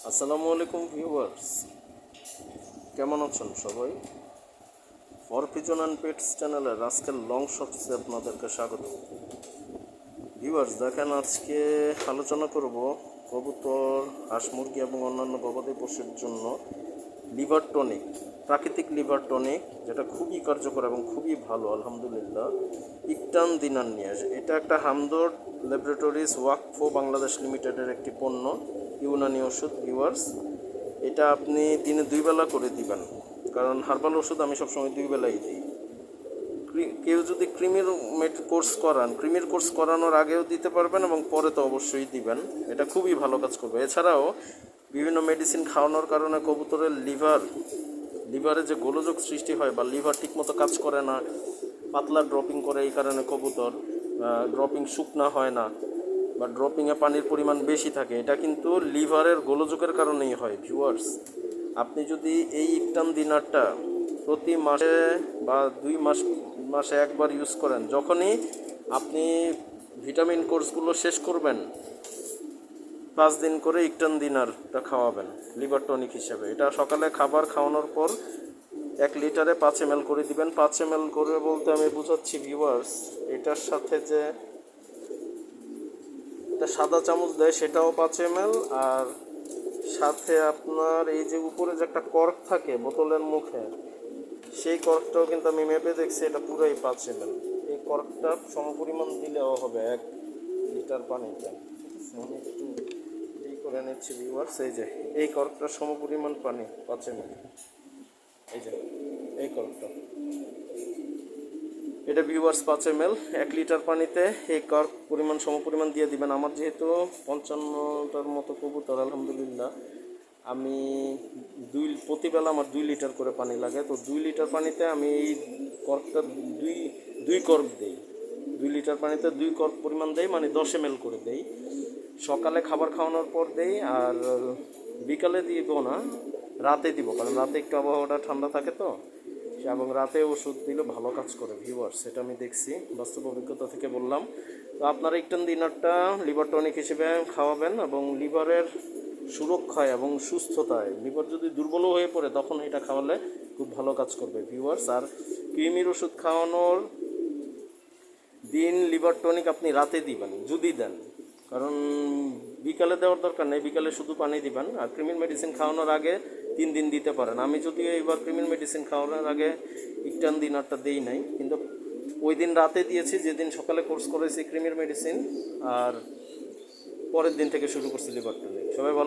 আসসালামু আলাইকুম ভিউয়ার্স, কেমন আছেন সবাই? ফর পিজন অ্যান্ড পেটস চ্যানেলের আজকের লং শর্টসে আপনাদেরকে স্বাগত। ভিউয়ার্স দেখেন, আজকে আলোচনা করব কবুতর, হাঁস মুরগি এবং অন্যান্য গবাদি পশুর জন্য লিভার টনিক, প্রাকৃতিক লিভার টনিক, যেটা খুবই কার্যকর এবং খুবই ভালো আলহামদুলিল্লাহ। ইকটান দিনার নিয়ে আসে। এটা একটা হামদর্দ ল্যাবরেটরিজ ওয়াকফো বাংলাদেশ লিমিটেডের একটি পণ্য, ইউনানি ওষুধ। ভিউয়ার্স, এটা আপনি দিনে 2 বেলা করে দিবেন, কারণ হার্বাল ওষুধ আমি সবসময় 2 বেলাই দিই। কেউ যদি ক্রিমির ক্রিমির কোর্স করানোর আগেও দিতে পারবেন এবং পরে তো অবশ্যই দিবেন। এটা খুবই ভালো কাজ করবে। এছাড়াও বিভিন্ন মেডিসিন খাওয়ানোর কারণে কবুতরের লিভারে যে গোলযোগ সৃষ্টি হয় বা লিভার ঠিকমতো কাজ করে না, পাতলা ড্রপিং করে, এই কারণে কবুতর ড্রপিং শুকনা হয় না বা ড্রপিংয়ে পানির পরিমাণ বেশি থাকে, এটা কিন্তু লিভারের গোলযোগের কারণেই হয়। ভিউয়ার্স, আপনি যদি এই ইকটান দিনারটা প্রতি মাসে বা 2 মাসে একবার ইউজ করেন, যখনই আপনি ভিটামিন কোর্সগুলো শেষ করবেন 5 দিন করে ইকটান দিনারটা খাওয়াবেন লিভার টনিক হিসেবে। এটা সকালে খাবার খাওয়ানোর পর 1 লিটারে 5 ml করে দিবেন। 5 ml করে বলতে আমি বুঝাচ্ছি ভিউয়ার্স, এটার সাথে যে একটা সাদা চামচ দেয় সেটাও 5 ml, আর সাথে আপনার এই যে উপরে যে একটা কর্ক থাকে বোতলের মুখে, সেই কর্কটাও কিন্তু আমি মেপে দেখছি, এটা পুরোই 5 ml। এই কর্কটা সমপরিমাণ দিলেও হবে 1 লিটার পানিতে। আমি একটু এই করে নিচ্ছি ভিউয়ার্স, এই যে এই কর্কটার সমপরিমাণ পানি 5 ml, এই যে এই কর্কটা, এটা ভিউয়ার্স 5 ml 1 লিটার পানিতে এই কর্ক পরিমাণ সমপরিমাণ দিয়ে দিবেন। আমার যেহেতু 55টার মতো কবুতর আলহামদুলিল্লাহ, আমি প্রতিবেলা আমার 2 লিটার করে পানি লাগে, তো 2 লিটার পানিতে আমি এই কর্কটা দুই কর্ক দেই। 2 লিটার পানিতে 2 কর্ক পরিমাণ দেই, মানে 10 ml করে দেই। সকালে খাবার খাওয়ানোর পর দেই, আর বিকালে দিব না, রাতে দিব, কারণ রাতে একটু আবহাওয়াটা ঠান্ডা থাকে তো, এবং রাতে ওষুধ দিলে ভালো কাজ করে। ভিউয়ার্স, সেটা আমি দেখছি, বাস্তব অভিজ্ঞতা থেকে বললাম। তো আপনারা ইকটান দিনারটা লিভার টনিক হিসেবে খাওয়াবেন, এবং লিভারের সুরক্ষায় এবং সুস্থতায়, লিভার যদি দুর্বলও হয়ে পড়ে তখন এটা খাওয়ালে খুব ভালো কাজ করবে ভিউয়ার্স। আর কৃমির ওষুধ খাওয়ানোর দিন লিভার টনিক আপনি রাতে দিবেন যদি দেন, কারণ বিকালে দেওয়ার দরকার নেই, বিকালে শুধু পানি দিবেন। আর কৃমির মেডিসিন খাওয়ানোর আগে 3 দিন দিতে পারেন। আমি যদিও এইবার কৃমির মেডিসিন খাওয়ানোর আগে ইকটান দিনারটা দেই নাই, কিন্তু ওই দিন রাতে দিয়েছি যেদিন সকালে কোর্স করেছি কৃমির মেডিসিন, আর পরের দিন থেকে শুরু করছি লিভার টনিক। সবাই ভালো।